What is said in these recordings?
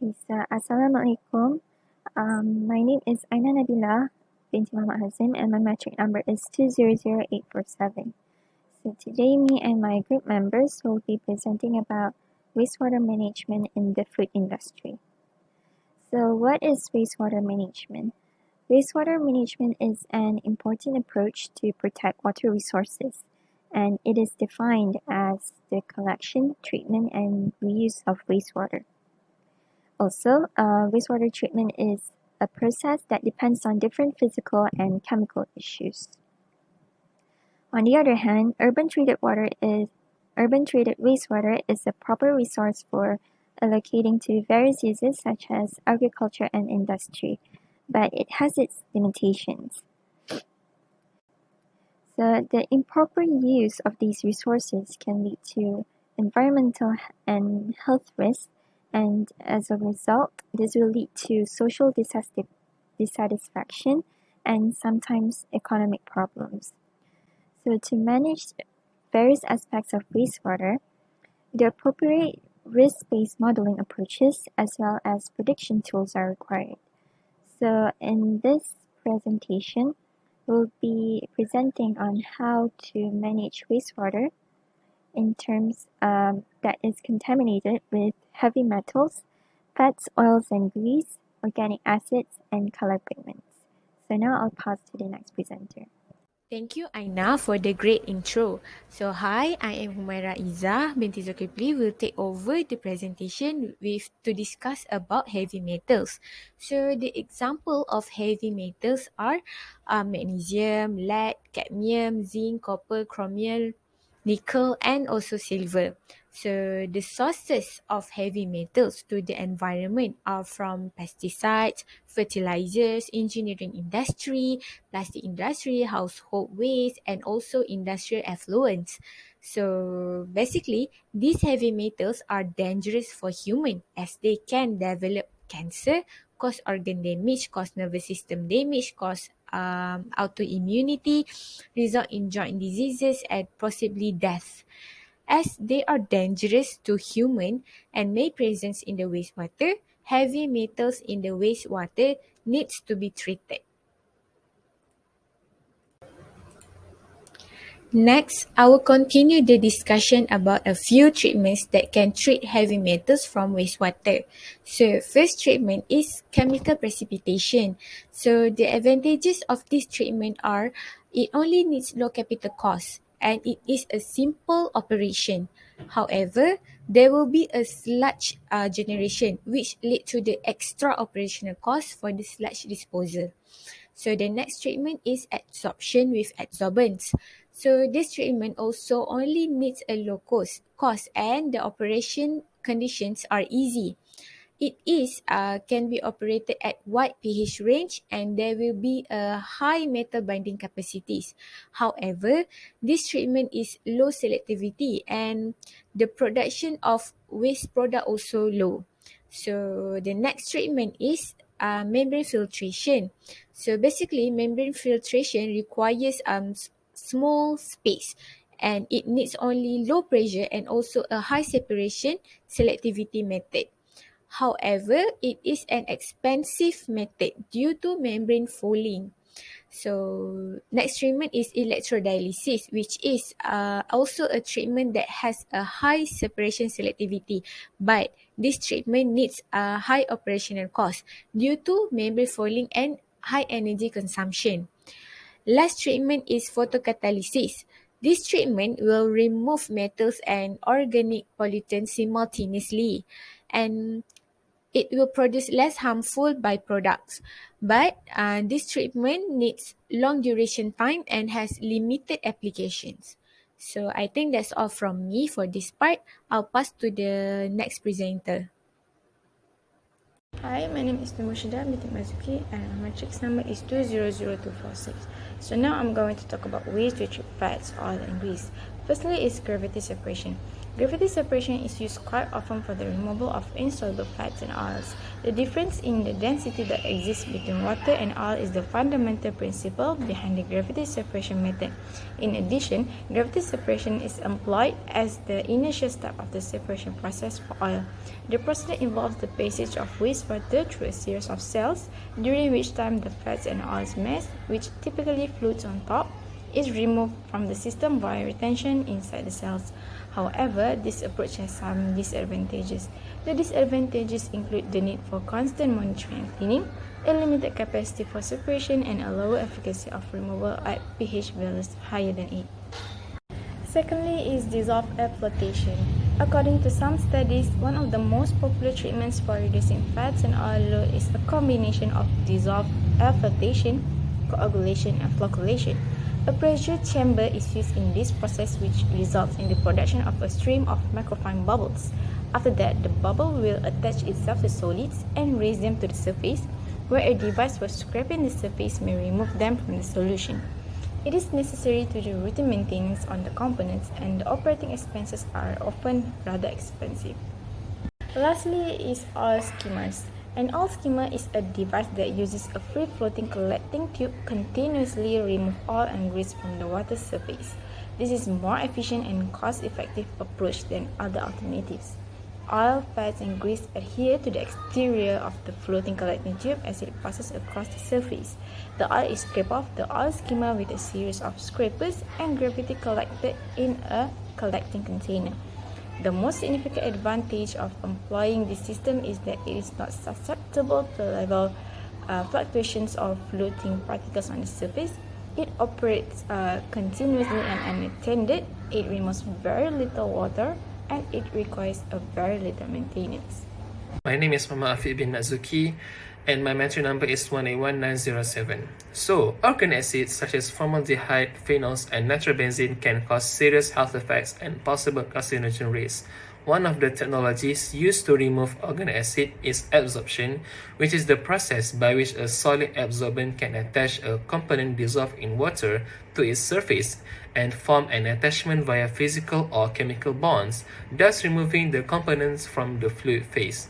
Assalamualaikum. My name is Aina Nabila binti Muhammad Hazim and my metric number is 200847. So today me and my group members will be presenting about wastewater management in the food industry. So what is wastewater management? Wastewater management is an important approach to protect water resources, and it is defined as the collection, treatment, and reuse of wastewater. Also, wastewater treatment is a process that depends on different physical and chemical issues. On the other hand, urban treated wastewater is a proper resource for allocating to various uses such as agriculture and industry, but it has its limitations. So the improper use of these resources can lead to environmental and health risks, and as a result, this will lead to social dissatisfaction and sometimes economic problems. So to manage various aspects of wastewater, the appropriate risk-based modeling approaches as well as prediction tools are required. So in this presentation, we'll be presenting on how to manage wastewater in terms that is contaminated with heavy metals, fats, oils, and grease, organic acids, and color pigments. So now I'll pass to the next presenter. Thank you, Aina, for the great intro. So, hi, I am Humaira Izzah binti Zulkifli. Will take over the presentation to discuss about heavy metals. So, the example of heavy metals are magnesium, lead, cadmium, zinc, copper, chromium, nickel, and also silver. So the sources of heavy metals to the environment are from pesticides, fertilizers, engineering industry, plastic industry, household waste, and also industrial effluents. So basically, these heavy metals are dangerous for human as they can develop cancer, cause organ damage, cause nervous system damage, cause autoimmunity, result in joint diseases, and possibly death. As they are dangerous to human and may present in the wastewater, heavy metals in the wastewater needs to be treated. Next, I will continue the discussion about a few treatments that can treat heavy metals from wastewater. So, first treatment is chemical precipitation. So, the advantages of this treatment are it only needs low capital cost and it is a simple operation. However, there will be a sludge generation which lead to the extra operational cost for the sludge disposal. So the next treatment is adsorption with adsorbents. So this treatment also only needs a low cost and the operation conditions are easy. It is can be operated at wide pH range and there will be a high metal binding capacities. However, this treatment is low selectivity and the production of waste product also low. So the next treatment is membrane filtration. So basically, membrane filtration requires small space and it needs only low pressure and also a high separation selectivity method. However, it is an expensive method due to membrane fouling. So, next treatment is electrodialysis, which is also a treatment that has a high separation selectivity, but this treatment needs a high operational cost due to membrane fouling and high energy consumption. Last treatment is photocatalysis. This treatment will remove metals and organic pollutants simultaneously, and it will produce less harmful byproducts. But this treatment needs long duration time and has limited applications. So I think that's all from me for this part. I'll pass to the next presenter. Hi, my name is Numushida binti Mazuki and my matrix number is 200246. So now I'm going to talk about ways to treat fats, oil and grease. Firstly is gravity separation. Gravity separation is used quite often for the removal of insoluble fats and oils. The difference in the density that exists between water and oil is the fundamental principle behind the gravity separation method. In addition, gravity separation is employed as the initial step of the separation process for oil. The procedure involves the passage of wastewater through a series of cells, during which time the fats and oils mass, which typically floats on top, is removed from the system via retention inside the cells. However, this approach has some disadvantages. The disadvantages include the need for constant monitoring and cleaning, a limited capacity for separation, and a lower efficacy of removal at pH values higher than 8. Secondly is dissolved air flotation. According to some studies, one of the most popular treatments for reducing fats and oil load is a combination of dissolved air flotation, coagulation, and flocculation. A pressure chamber is used in this process, which results in the production of a stream of microfine bubbles. After that, the bubble will attach itself to solids and raise them to the surface, where a device for scraping the surface may remove them from the solution. It is necessary to do routine maintenance on the components, and the operating expenses are often rather expensive. Lastly is oil skimmers. An oil skimmer is a device that uses a free-floating collecting tube continuously remove oil and grease from the water surface. This is more efficient and cost-effective approach than other alternatives. Oil, fats, and grease adhere to the exterior of the floating collecting tube as it passes across the surface. The oil is scraped off the oil skimmer with a series of scrapers and gravity collected in a collecting container. The most significant advantage of employing this system is that it is not susceptible to level fluctuations or floating particles on the surface. It operates continuously and unattended. It removes very little water, and it requires a very little maintenance. My name is Muhammad Afiq bin Nazuki, and my metric number is 181907. So, organic acids such as formaldehyde, phenols, and nitrobenzene can cause serious health effects and possible carcinogen risks. One of the technologies used to remove organic acid is adsorption, which is the process by which a solid absorbent can attach a component dissolved in water to its surface and form an attachment via physical or chemical bonds, thus removing the components from the fluid phase.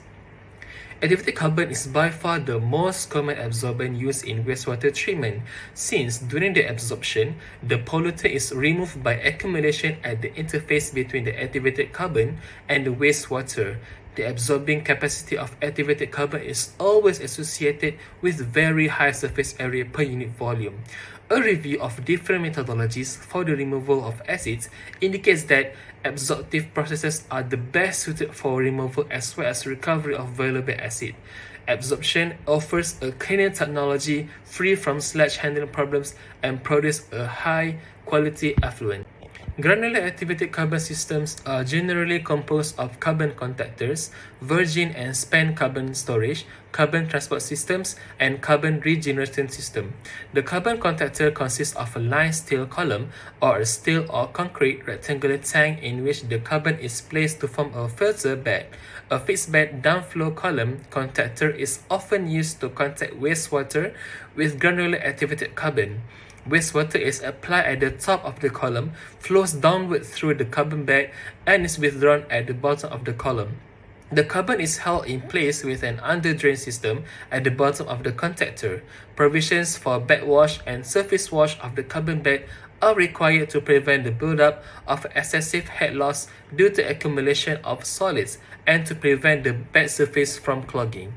Activated carbon is by far the most common absorbent used in wastewater treatment, since during the absorption, the pollutant is removed by accumulation at the interface between the activated carbon and the wastewater. The absorbing capacity of activated carbon is always associated with very high surface area per unit volume. A review of different methodologies for the removal of acids indicates that absorptive processes are the best suited for removal as well as recovery of valuable acid. Absorption offers a cleaner technology free from sludge handling problems and produces a high quality effluent. Granular activated carbon systems are generally composed of carbon contactors, virgin and spent carbon storage, carbon transport systems, and carbon regeneration system. The carbon contactor consists of a lined steel column or a steel or concrete rectangular tank in which the carbon is placed to form a filter bed. A fixed bed downflow column contactor is often used to contact wastewater with granular activated carbon. Wastewater is applied at the top of the column, flows downward through the carbon bed, and is withdrawn at the bottom of the column. The carbon is held in place with an under-drain system at the bottom of the contactor. Provisions for backwash and surface wash of the carbon bed are required to prevent the buildup of excessive head loss due to accumulation of solids and to prevent the bed surface from clogging.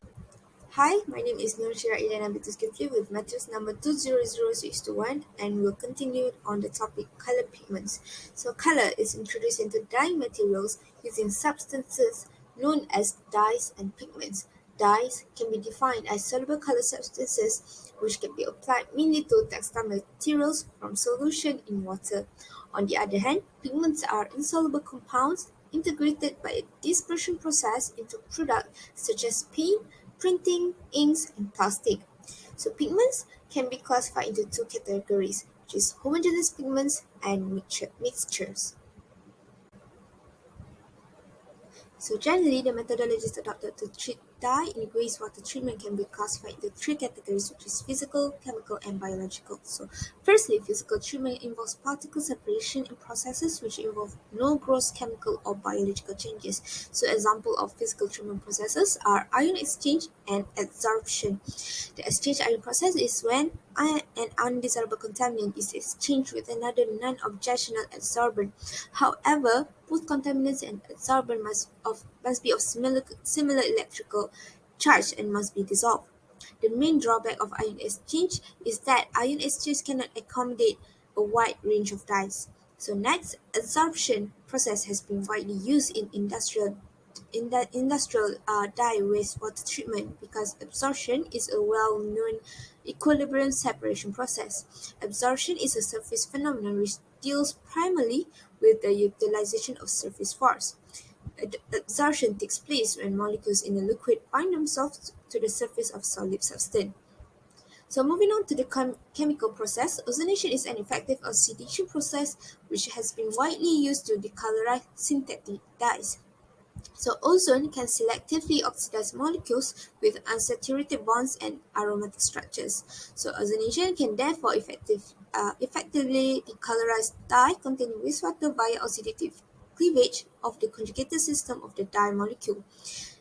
Hi, my name is Nur Shira Ilana Bituskifli with matrix number 200621, and we'll continue on the topic color pigments. So color is introduced into dyeing materials using substances known as dyes and pigments. Dyes can be defined as soluble color substances which can be applied mainly to textile materials from solution in water. On the other hand, pigments are insoluble compounds integrated by a dispersion process into products such as paint, printing, inks, and plastic. So pigments can be classified into two categories, which is homogeneous pigments and mixtures. So generally, the methodologies adopted to treat dye in wastewater treatment can be classified into three categories, which is physical, chemical, and biological. So, firstly, physical treatment involves particle separation and processes which involve no gross chemical or biological changes. So, example of physical treatment processes are ion exchange and adsorption. The exchange ion process is when an undesirable contaminant is exchanged with another non-objectional adsorbent. However, both contaminants and adsorbent must be of similar electrical charge and must be dissolved. The main drawback of ion exchange is that ion exchange cannot accommodate a wide range of dyes. So next, adsorption process has been widely used in industrial dye wastewater treatment because absorption is a well-known equilibrium separation process. Absorption is a surface phenomenon which deals primarily with the utilization of surface force. Absorption takes place when molecules in a liquid bind themselves to the surface of solid substance. So moving on to the chemical process, ozonation is an effective oxidation process which has been widely used to decolorize synthetic dyes. So ozone can selectively oxidize molecules with unsaturated bonds and aromatic structures. So ozonation can therefore effectively decolorize dye containing wastewater via oxidative cleavage of the conjugated system of the dye molecule.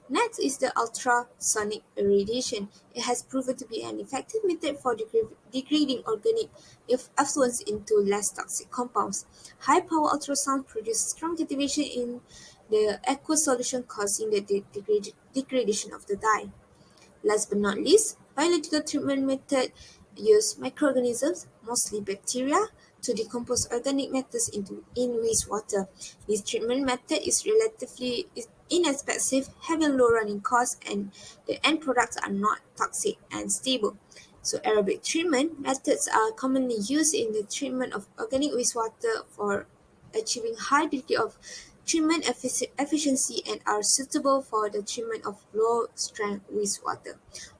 Next is the ultrasonic irradiation. It has proven to be an effective method for degrading organic effluents into less toxic compounds. High-power ultrasound produces strong activation in the aqueous solution, causing the degradation of the dye. Last but not least, biological treatment method use microorganisms, mostly bacteria, to decompose organic matters in wastewater. This treatment method is relatively inexpensive, having low running costs, and the end products are not toxic and stable. So aerobic treatment methods are commonly used in the treatment of organic wastewater for achieving high degree of treatment efficiency and are suitable for the treatment of low-strength wastewater,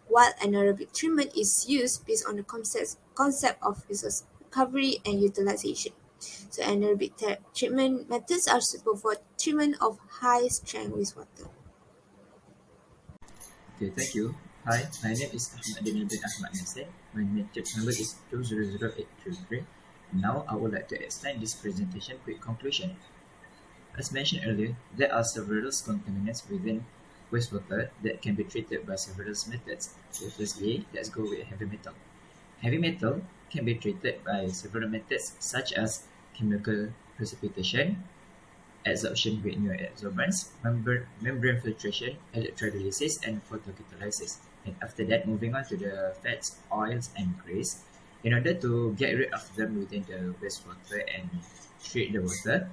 while anaerobic treatment is used based on the concept of resource recovery and utilization. So anaerobic treatment methods are suitable for treatment of high-strength wastewater. Okay, thank you. Hi, my name is Ahmad Daniel bin Ahmad Nasir. My matrix number is 200833. Now I would like to extend this presentation quick conclusion. As mentioned earlier, there are several contaminants within wastewater that can be treated by several methods. So firstly, let's go with heavy metal. Heavy metal can be treated by several methods such as chemical precipitation, adsorption with new adsorbents, membrane filtration, electrolysis, and photocatalysis. And after that, moving on to the fats, oils, and grease. In order to get rid of them within the wastewater and treat the water,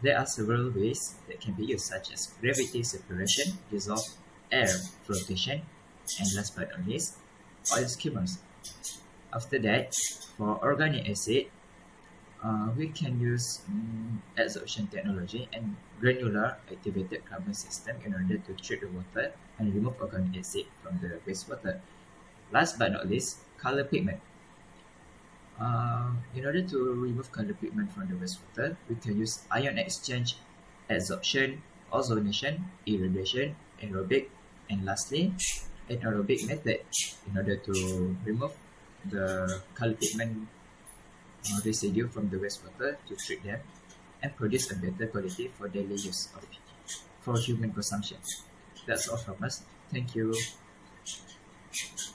there are several ways that can be used, such as gravity separation, dissolved air flotation, and last but not least, oil skimmers. After that, for organic acid, we can use adsorption technology and granular activated carbon system in order to treat the water and remove organic acid from the wastewater. Last but not least, color pigment. In order to remove color pigment from the wastewater, we can use ion exchange, adsorption, ozonation, irradiation, aerobic, and lastly, anaerobic method in order to remove the color pigment residue from the wastewater to treat them and produce a better quality for daily use for human consumption. That's all from us. Thank you.